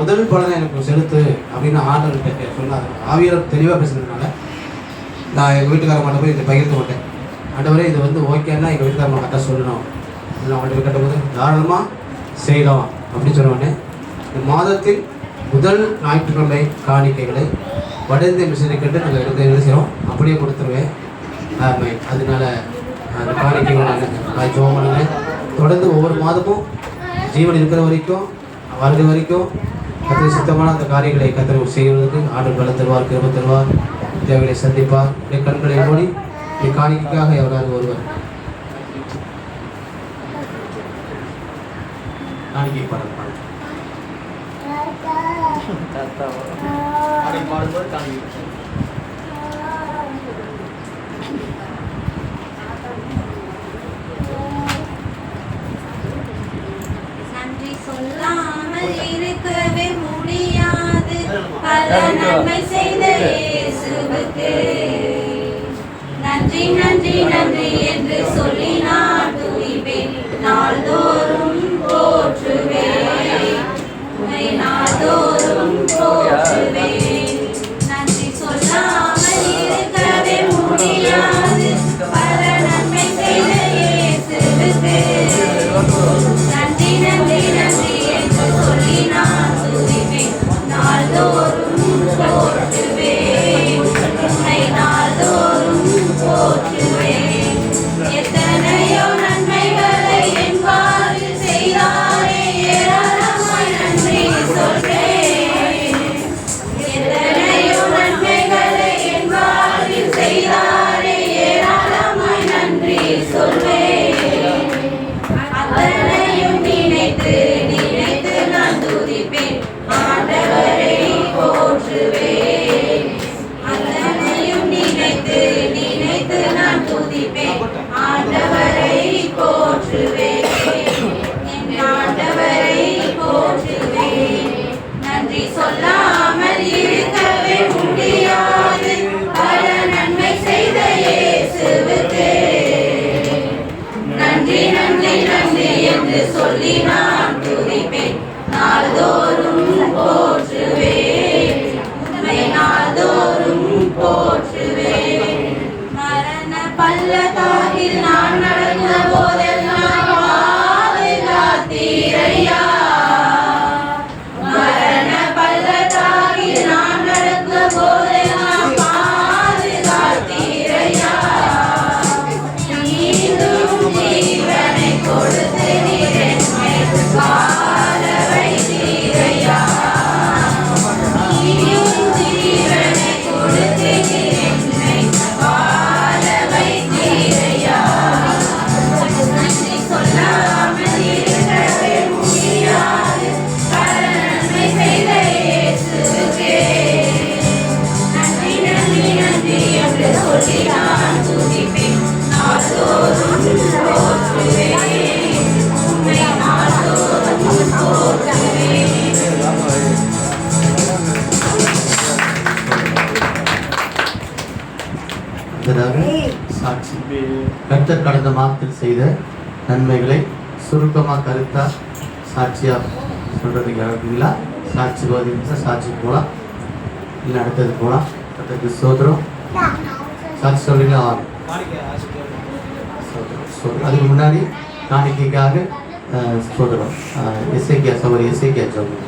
முதல் பலனை எனக்கு செலுத்து அப்படின்னு ஆண்டவர்கிட்ட சொன்னார். ஆவியர் தெளிவாக பேசுனதுனால நான் எங்கள் வீட்டுக்கார மாட்ட போய் இதை பகிர்ந்து கொண்டேன். ஆண்டவரே இது வந்து ஓகேன்னா எங்கள் வீட்டுக்கார கரெக்டாக சொல்லணும், இல்லை அவங்கள்ட்ட கட்டும்போது தாராளமாக செய்யலாம் அப்படின்னு சொன்னோடனே இந்த மாதத்தில் முதல் ஞாயிற்றுக்கிழமை காணிக்கைகளை வடஇந்திய மிஷனை கேட்டு நாங்கள் என்ன செய்கிறோம் அப்படியே கொடுத்துருவேன். அதனால அந்த காணிக்கைகள் ஜோம் பண்ணுவேன். தொடர்ந்து ஒவ்வொரு மாதமும் ஜீவன் இருக்கிற வரைக்கும் வாழ்க்கை வரைக்கும் கத்திர சுத்தமான அந்த காரியங்களை கத்திர செய்வதற்கு ஆண்டு பலம் தருவார், கிருபை தருவார், தேவையை சந்திப்பார். கண்களை மூடி காணிக்கைக்காக எவராது ஒருவர் காணிக்கை பாடல் நன்றி சொல்லாமல் இருக்கவே முடியாது, பல நன்மை செய்த இயேசுவுக்கு நன்றி நன்றி நன்றி என்று சொல்லி நான் துதிப்பேன், நாள்தோறும் போற்றுவேன், உம்மை நாள்தோறும் போற்றுவேன். நன்றி சொல்லாமல் இருக்கவே முடியாது, பல நன்மை செய்த இயேசுவுக்கு என்று சொல்லி நான் துதிப்பேன். நாள்தோறும் போற்றுவேன், உம்மை நாள்தோறும் போற்றுவேன். மரண பள்ளத்தாக்கில் நான் நடந்த போதெல்லாம் பாதுகாத்தீரையா. மரண பள்ளத்தாக்கில் நான் நடந்த போதெல்லாம் பாதுகாத்தீரையா. மீண்டும் ஜீவனை கொடுத்து நீர் என்னை வாழ வைத்தீரையா. மீண்டும் ஜீவனை கொடுத்து நீர் என்னை வாழ வைத்தீரையா. நன்றி சொல்லாமல் இருக்கவே முடியாது நன்மை செய்த இயேசுவுக்கே. நன்றி நன்றி நன்றி என்று சொல்லி நான் துதிப்பேன். நாள்தோறும் போற்றுவேன், உம்மை நாள்தோறும் போற்றுவேன். சாட்சி கர்த்தர் கடந்த மாதத்தில் செய்த நன்மைகளை சுருக்கமாக கருத்தா சாட்சியா சொல்றதுக்கு இருக்குங்களா? சாட்சி போதிச்சா சாட்சி போகலாம், இல்லை அடுத்தது போகலாம். கர்த்தருக்கு ஸ்தோத்திரம். சாட்சி சொல்றீங்களா? ஸ்தோத்திரம். அதுக்கு முன்னாடி காணிக்கைக்காக ஸ்தோத்திரம். எஸ்ஐக்கியா சவர் எஸ்ஐக்கியா சொல்லுங்க.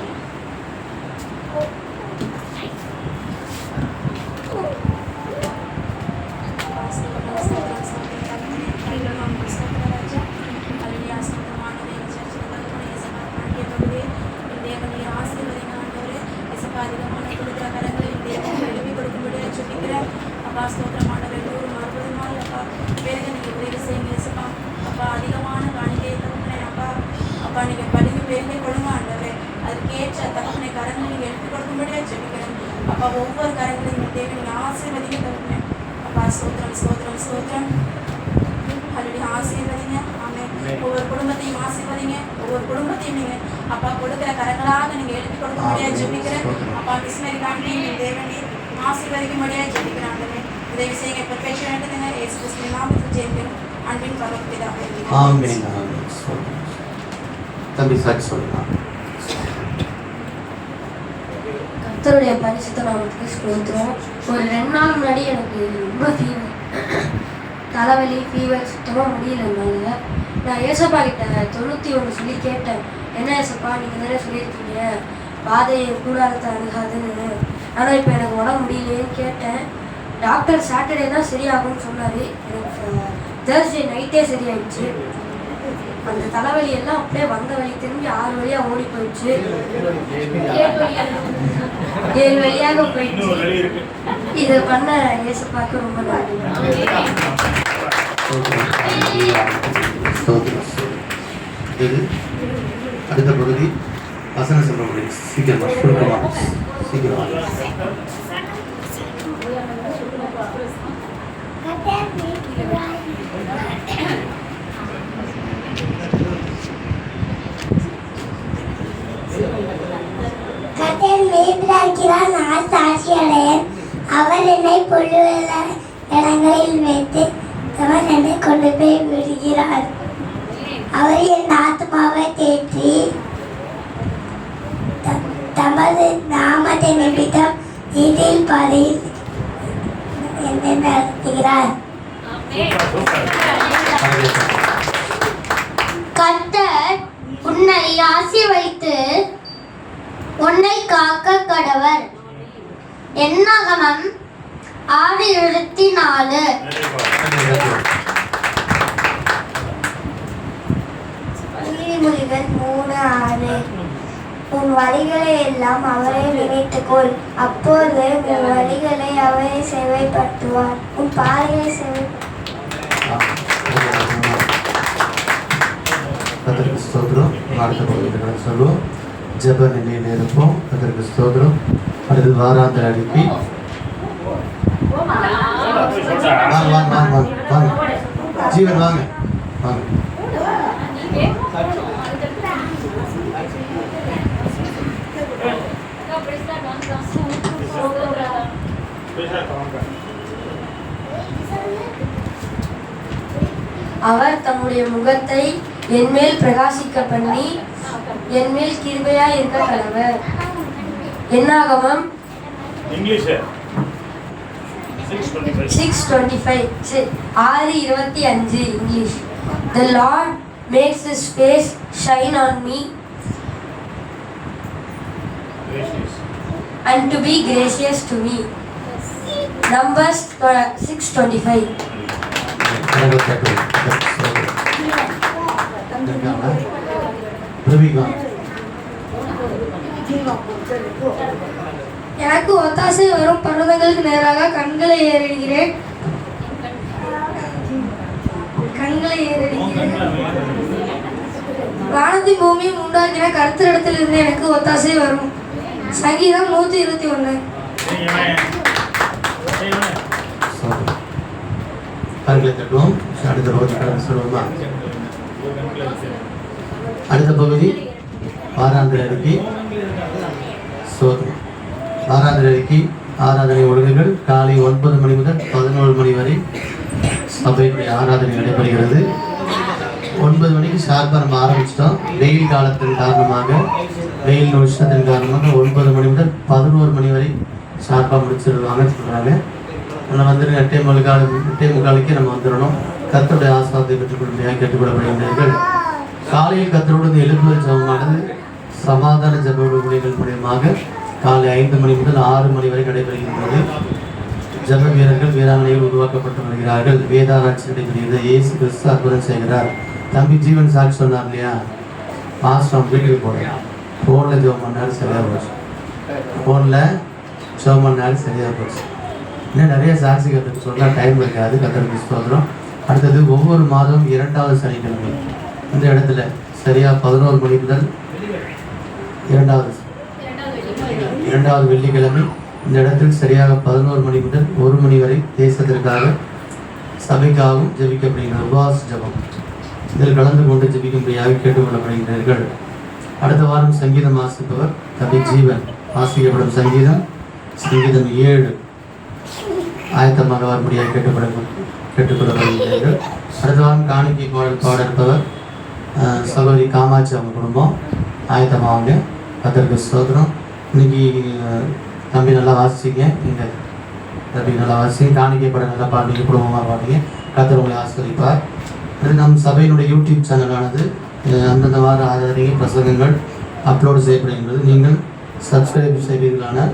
ஒவ்வொரு கரங்களையும் தேவனை ஆசீர்வதிங்க தருங்க. அப்பா ஸ்தோத்திரம் ஸ்தோத்திரம் ஸ்தோத்திரம். ஹல்லேலூயா. ஆசீர்வதிங்க. ஆமென். ஒவ்வொரு குடும்பத்தையும் ஆசீர்வதிங்க. ஒவ்வொரு குடும்பத்தையும் நீங்க அப்பா கொடுக்கிற கரங்களாக நீங்க எழுப்பி கொடுக்கும்படியா ஜெபிக்கிறேன். அப்பா மிஷனரி காண்டி தேவனை ஆசீர்வதிக்கும்படியா ஜெபிக்கிறேன். உதவி செய்யுங்க. பெர்ஃபெக்ஷன் வேண்டுங்க. இயேசு கிறிஸ்துவின் நாமத்தில் ஜெபிக்கிறேன். அன்பின் பரமபிதாவே. ஆமென். தம்பி சாட்சி சொல்லலாம். கர்த்தருடைய பரிசுத்த நாமத்துக்கு ஸ்தோத்திரம். ஒரு 2 நாள் முன்னாடி எனக்கு ரொம்ப ஃபீவர், தலைவலி, ஃபீவர், சுத்தமாக முடியலனால நான் ஏசப்பா கிட்ட 91 சொல்லி கேட்டேன். என்ன ஏசப்பா, நீங்கள் தானே சொல்லியிருக்கீங்க பாதையை கூடாரத்தை அணுகாதுன்னு. ஆனால் இப்போ எனக்கு உடம்பு முடியலையேன்னு கேட்டேன். டாக்டர் சாட்டர்டே தான் சரியாகும்னு சொன்னார். எனக்கு தேர்ஸ்டே நைட்டே சரியாயிடுச்சு. அந்த தலைவலி எல்லாம் அப்படியே வந்த வழி திரும்பி 6 வழியாக ஓடி போயிடுச்சு. 7 வழியாக போயிடுச்சு. இதை பண்ண இயேசுப்பாக்கு ரொம்ப நன்றி. அடுத்த பகுதி வசன சொல்ல சீக்கிரமா சுருக்கமாக சீக்கிரமாக. கர்த்தர் மேய்ப்பராகிறார், நான் சாட்சியடையேன். அவர் என்னை புல்லுள்ள இடங்களில் வைத்து என்னை கொண்டு போய் விடுகிறார். அவர் என் ஆத்மாவை தேற்றி தமது நாமத்தை நிமித்தம் நீதியில் பாதையில் என்னை நடத்துகிறார். கர்த்தர் உன்னை ஆசீர்வதித்து உன்னை காக்க கடவர். என்னாகமம் 6:24. நீதிமொழிகள் 3:6. உன் வழிகளை எல்லாம் அவரை நினைத்துக்கொள், அப்போது உன் வழிகளை அவரை சேவைப்படுத்துவார். உன் பாதையை கர்த்தருக்கு ஸ்தோத்திரம். அடுத்த பகுதியில் சொல்லுவோம். ஜெப நிலையில் இருப்போம். கர்த்தருக்கு ஸ்தோத்திரம். அடுத்து வாராந்திர அறிக்கை. வாங்க வாங்க வாங்க வாங்க ஜீவன் வாங்க வாங்க. அவர் தம்முடைய முகத்தை என்மேல் பிரகாசிக்க பண்ணி என்மேல் கிருபையாய் இருக்க கடவர். என்னாகமம் 6:25 English. The Lord makes his face shine on me and to be gracious to me. Numbers 6:25. எனக்கு ஒத்தாசை வரும் பர்வதங்களுக்கு நேராக கண்களை ஏறிடுகிறேன். வானத்தை பூமியும் உண்டாக்கின கர்த்தரிடத்தில் இருந்து எனக்கு ஒத்தாசை வரும். சங்கீதம் 121. அடுத்த பகுதி வாராந்திர அறிக்கை. சோதனை வாராந்திர அறிக்கை. ஆராதனை ஒழுங்குகள் காலை 9 மணி முதல் 11 மணி வரை சபையுடைய ஆராதனை நடைபெறுகிறது. 9 மணிக்கு ஷார்ப்பாக நம்ம ஆரம்பிச்சிட்டோம். வெயில் காலத்தின் காரணமாக, வெயில் உஷ்ணத்தின் காரணமாக 9 மணி முதல் 11 மணி வரை ஷார்ப்பாக முடிச்சிருவாங்கன்னு சொல்கிறாங்க. நம்ம வந்துட்டு 8:45 நம்ம வந்துடணும். கர்த்தருடைய ஆசீர்வாதத்தை பெற்றுக்கொள்ளும்படியாக கேட்டுக்கொள்ளப்படுகின்றீர்கள். காலையில் கர்த்தரோடு எழுப்புதல் ஜெபமானது சமாதான ஜெப ஊழியர்கள் மூலியமாக காலை 5 மணி முதல் 6 மணி வரை நடைபெறுகின்றது. ஜெப வீரர்கள் வீராங்கனைகள் உருவாக்கப்பட்டு வருகிறார்கள். வேதாராய்ச்சி நடைபெறுகிறது. இயேசு கிறிஸ்து அற்புதம் செய்கிறார். தம்பி ஜீவன் சாட்சி சொன்னார் இல்லையா, மாஸ்டர் வீட்டுக்கு போகிறேன், ஃபோனில் ஜெபம் பண்ணாரு, சரியாக போச்சு. ஃபோனில் ஜெபம் பண்ணாரு, சரியாக போச்சு. இன்னும் நிறைய சாட்சி கற்றுக்கு சொன்னால் டைம் இருக்காது. கர்த்தருக்கு ஸ்தோத்திரம். அடுத்தது ஒவ்வொரு மாதம் 2வது சனிக்கிழமை இந்த இடத்துல சரியாக 11 மணி முதல் 2வது வெள்ளிக்கிழமை இந்த இடத்தில் சரியாக 11 மணி முதல் 1 மணி வரை தேசத்திற்காக சபைக்காகவும் ஜெபிக்கப்படுகின்ற உபவாச ஜெபம். இதில் கலந்து கொண்டு ஜெபிக்கும்படியாக கேட்டுக்கொள்ளப்படுகின்றீர்கள். அடுத்த வாரம் சங்கீதம் வாசிப்பவர் தம்பி ஜீவன். வாசிக்கப்படும் சங்கீதம் 7 ஆயத்தமாக வரும்படியாக கேட்டுக்கொள்ளப்படுகின்றீர்கள். அடுத்த வாரம் காணிக்கை பாட இருப்பவர் சகோதரி காமாட்சி அவங்க குடும்பம். ஆயத்தமாவாங்க. கர்த்தருக்கு ஸ்தோத்திரம். இன்னைக்கு தம்பி நல்லா வாசிச்சிங்க. நீங்கள் தம்பி நல்லா வாசிங்க. காணிக்கை பாட நல்லா பாடுங்க, குடும்பமாக பாடுங்க. கர்த்தர் உங்களை ஆசீர்வதிப்பார். அது நம் சபையினுடைய யூடியூப் சேனலானது அந்தந்த வார ஆராதனை பிரசங்கங்கள் அப்லோடு செய்யப்படுகின்றது. நீங்கள் சப்ஸ்கிரைப் செய்வீர்களானால்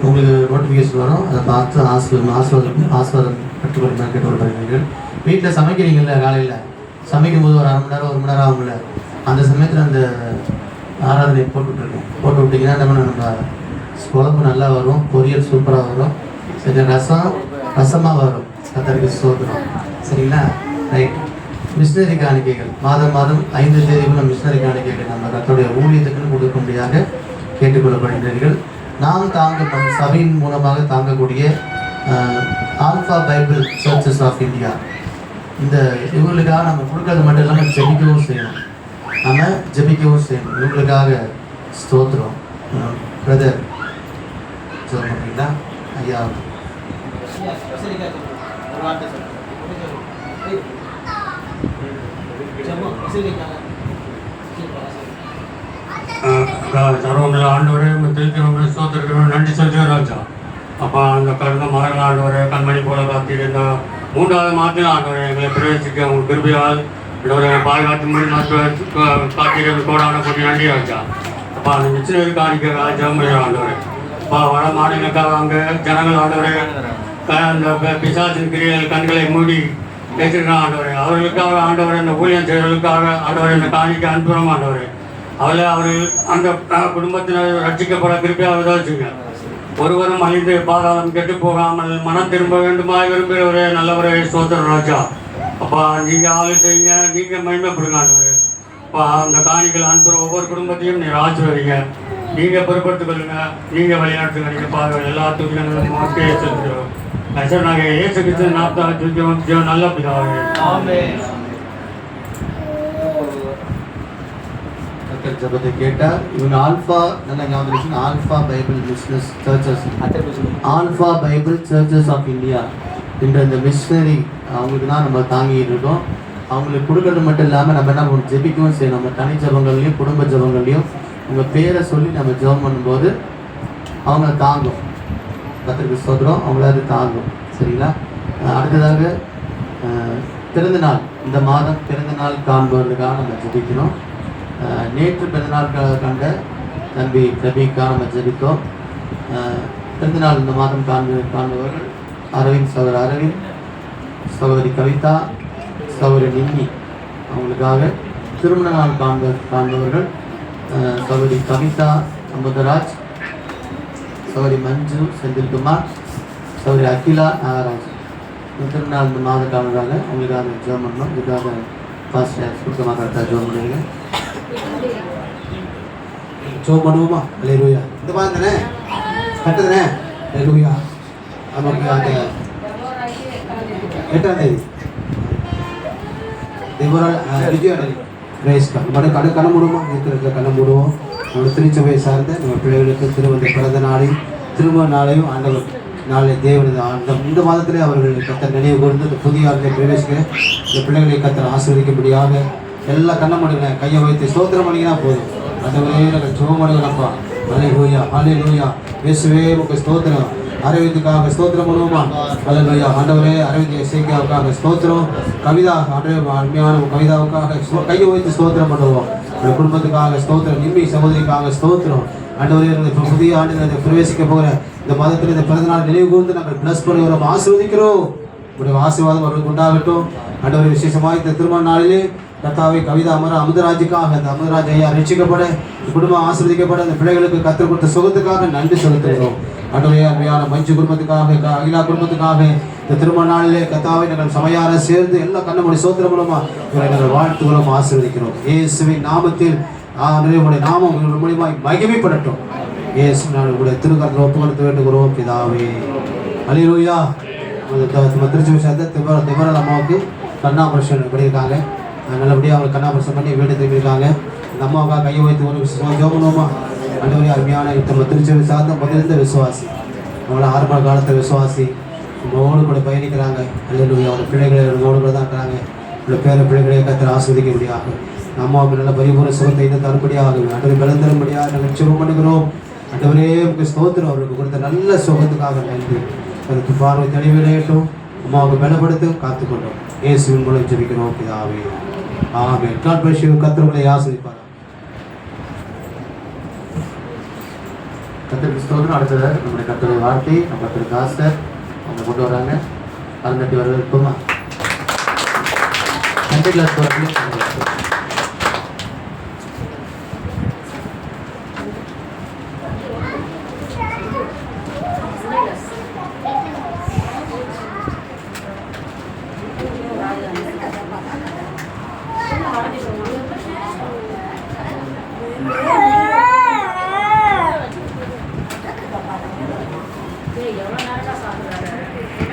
உங்களுக்கு நோட்டிஃபிகேஷன் வரும். அதை பார்த்து ஆசீர்வாதம் பெற்றுக்கொள்ள கேட்டுக்கொள்கிறீர்கள். வீட்டில் சமைக்கிறீங்கல்ல, காலையில் சமைக்கும் போது ஒரு 1/2 மணி நேரம் 1 மணி நேரம் ஆகும்ல, அந்த சமயத்தில் அந்த ஆராதனை போட்டு விட்டிங்கன்னா நம்ம குழம்பு நல்லா வரும், பொரியல் சூப்பராக வரும், சரி ரசமாக வரும். கர்த்தருக்கு ஸ்தோத்திரம். சரிங்களா? ரைட். மிஷினரி காணிக்கைகள் மாதம் 5 தேதிக்குள்ள மிஷினரி காணிக்கைகள் நம்ம கர்த்தருடைய ஊழியத்துக்குன்னு கொடுக்கும்படியாக கேட்டுக்கொள்ளப்படுகிறீர்கள். நாம் நம் சபையின் மூலமாக தாங்கக்கூடிய alpha bible churches of India, இந்த இவங்களுக்காக நம்ம கொடுக்கறது மட்டும் இல்லாமல் ஜெபிக்கவும் செய்யணும். இவங்களுக்காக ஸ்தோத்திரம். பிரதர் சொல்ல மாட்டீங்களா ஐயா? சர்வங்கள ஆண்டவரே திருக்கிறவங்க ஸ்தோத்திரக்கிறவங்க நன்றி சொல்கிறேன் ராஜா. அப்பா அந்த கடந்த மரங்கள் ஆண்டவரே கண்மணி போல காத்திருந்த 3வது மாதத்தில் ஆண்டவரை எங்களை பிரவேசிக்க உங்கள் கிருபையால் பாதுகாத்து மொழி காத்திருக்க கோடான போட்டி நன்றி ராஜா. அப்பா அந்த மிஷினரி காணிக்க ராஜா ஆண்டவரே. அப்பா வட மாநிலக்காக அங்கே ஜனங்கள் ஆண்டவரே அந்த பிசாசின் கிரியல் கண்களை மூடி பேசிருக்கான் ஆண்டவரே. அவர்களுக்காக ஆண்டவரை அந்த ஊழியம் செய்வர்களுக்காக ஆண்டவரை இந்த காணிக்க அனுப்புகிறோம் ஆண்டவரே. அவர்கள் அந்த குடும்பத்தினர் ரட்சிக்கப்பட கிருப்பையாக உதவிச்சுங்க. ஒருவரும் அழிந்து பாதாளம் கெட்டு போகாமல் மனம் திரும்ப வேண்டுமா விரும்புகிறவரே நல்லவரே ஸ்தோத்திரம் ராஜா. அப்பா நீங்கள் ஆளு செய்யுங்க, நீங்கள் மகிமைப்படுங்க ஆண்டவரே. அப்பா அந்த காணிகள் அனுப்புகிற ஒவ்வொரு குடும்பத்தையும் நீங்கள் ஆசீர்வதிங்க, நீங்கள் பொறுப்படுத்திக் கொள்ளுங்க, நீங்கள் வழிநடத்துங்க. நீங்கள் பாருங்கள் எல்லாத்துக்கும் செலுத்துகிறோம். சார் நாங்கள் ஏசு கிறிஸ்து நாற்பது நல்ல பிதாவே. ஜபத்தை கேட்டால் இவங்க ஆல்ஃபா நல்லா ஞாபகம், alpha bible business churches, alpha bible churches of India என்ற இந்த மிஷினரி அவங்களுக்கு தான் நம்ம தாங்கிட்டு இருக்கோம். அவங்களுக்கு கொடுக்கறது மட்டும் இல்லாமல் நம்ம என்ன பண்ணணும், ஜெபிக்கவும் செய்யணும். நம்ம தனி ஜபங்கள்லையும் குடும்ப ஜபங்கள்லையும் உங்கள் பேரை சொல்லி நம்ம ஜெபம் பண்ணும்போது அவங்க தாங்கும். கர்த்தருக்கு ஸ்தோத்திரம், அவங்களாவது தாங்கும். சரிங்களா? அடுத்ததாக பிறந்தநாள், இந்த மாதம் பிறந்தநாள் காண்பவர்களுக்காக நம்ம ஜெபிக்கணும். நேற்று பிறந்தநாள் கண்ட தம்பி பிரபீக்காக நம்ம ஜெபித்தோம். பிறந்தநாள் இந்த மாதம் காண்பவர்கள் அரவிந்த், சகோதரர் அரவிந்த், சகோதரி கவிதா, சகோதரி நிம்மி. அவங்களுக்காக திருமண நாள் காண்பவர்கள் சகோதரி கவிதா அமுதராஜ், சகோதரி மஞ்சு செந்தில்குமார், சகோதரி அகிலா நாகராஜ். திருநாள் இந்த மாதம் காணுறாங்க. அவங்களுக்காக ஜோம் பண்ணணும். இதுக்காக பாஸ்டர் சுருக்கமாக கரெக்டாக ஜோம் பண்ணுவீங்க. ஜோம் பண்ணுவோமா? அல்லேலூயா. இந்த மாதிரி தானே கரெக்டு தானே? அல்லேலூயா. நமக்கு அந்த 8ஆம் தேதி கண்ண மூடுவோம். இருக்கிற கண்ண மூடுவோம். நம்ம திருச்சபையை சார்ந்த நம்ம பிள்ளைகளுக்கு திருவந்த பிறந்த நாளையும் திருமண நாளையும் ஆண்டவர் நாளை தேவனது இந்த மாதத்திலே அவர்கள் கத்தர் நினைவு கூர்ந்து இந்த புதிய ஆண்டிலே பிரவேசிக்கிற இந்த பிள்ளைகளை கத்தர் ஆசீர்வதிக்கும்படியாக எல்லா கண்ண மூடுங்க. கையை வைத்து ஸ்தோத்திரம் பண்ணிங்கன்னா போதும். ஆண்டவரே நாங்கள் சுகமடைகளப்பா. அல்லேலூயா, அல்லேலூயா. இயேசுவே உமக்கு ஸ்தோத்திரம். அரவிந்துக்காக ஸ்தோத்திரம் பண்ணுவோமா? அல்லேலூயா. ஆண்டவரே அரவிந்த் இசைக்காவுக்காக ஸ்தோத்திரம். கவிதா அருமையான கவிதாவுக்காக கையை வைத்து ஸ்தோத்திரம் பண்ணுவோம். உங்கள் குடும்பத்துக்காக ஸ்தோத்திரம். நிம்மி சகோதரிக்காக ஸ்தோத்திரம். ஆண்டவரே புதிய ஆண்டில் பிரவேசிக்க போகிற இந்த மாதத்தில் இந்த பிறந்தநாள் நினைவு கூர்ந்து நாங்கள் பிளஸ் பண்ணுகிறோம், ஆசீர்வதிக்கிறோம். உங்களுடைய ஆசீர்வாதம் அவர்களுக்கு உண்டாகட்டும். ஆண்டவரே விசேஷமாக இந்த திருமண நாளிலே கர்த்தாவே கவிதா அமுதராஜுக்காக அந்த அமுதராஜ் ஐயா ரட்சிக்கப்பட குடும்பம் ஆசீர்வதிக்கப்பட அந்த பிள்ளைகளுக்கு கற்றுக் கொடுத்த சுகத்துக்காக நன்றி செலுத்துகிறோம். ஆண்டவரே அருமையான மஞ்சு குடும்பத்துக்காக அகிலா குடும்பத்துக்காக இந்த திருமண நாளிலே கர்த்தாவை நாங்கள் சமையார சேர்ந்து எல்லா கண்ணமொழி சோத்திரம் மூலமா இவரை நாங்கள் வாழ்த்துகிறோம், ஆசீர்வதிக்கிறோம். இயேசுவின் நாமத்தில் உங்களுடைய நாமம் உங்கள் மூலியமாய் மகிமைப்படட்டும். இயேசு நான் உங்களுடைய திருக்கரத்தில் ஒப்பு கொடுத்து வேண்டுகிறோம் பிதாவே. அல்லேலூயா. திருச்சி சேர்ந்த திபரல் அம்மாவுக்கு கண்ணாபரேஷன் பண்ணியிருக்காங்க. நல்லபடியாக அவங்களை கண்ணாபரேஷன் பண்ணி வீடு திரும்பியிருக்காங்க. இந்த அம்மாவுக்காக கையை வைத்து ஒரு ஜோமனுமா அண்டவரே அருமையான நம்ம திருச்சபை சார்ந்த முதலிருந்த விசுவாசி, அவங்கள ஆரம்ப காலத்தை விசுவாசி உங்களோடு கூட பயணிக்கிறாங்க. அல்லேலூயா. அவங்க பிள்ளைகளை உங்களோடு கூட தான் இருக்கிறாங்க. உங்களை பேர பிள்ளைகளை கத்தர் ஆஸ்வதிக்க முடியாது. அம்மாவுக்கு நல்ல பரிபூர்ண சுகத்தை இன்னும் தரும்படியாக அண்டவரை பலம் தரும்படியாக நாங்கள் சுகம் பண்ணுகிறோம். அண்டவரே உங்களுக்கு ஸ்தோத்திரம். அவருக்கு கொடுத்த நல்ல சுகத்துக்காக நன்றி. அதுக்கு பார்வை தெளிவிடையட்டும். அம்மாவுக்கு பலப்படுத்த காத்துக்கொண்டோம். இயேசுவின் மூலம் ஜெபிக்கிறோம் பிதாவே. ஆமென். God bless you. கர்த்தர் உங்களை ஆசீர்வதிப்பார். கர்த்தருக்கு ஸ்தோத்திரம். அடுத்ததாக நம்முடைய கர்த்தருடைய வார்த்தை நம்ம கர்த்தருக்கு ஆஸ்டர் அவங்க கொண்டு வராங்க. அருந்தட்டி வரவேற்போமா? சண்டே கிளாஸ் போகிறவங்க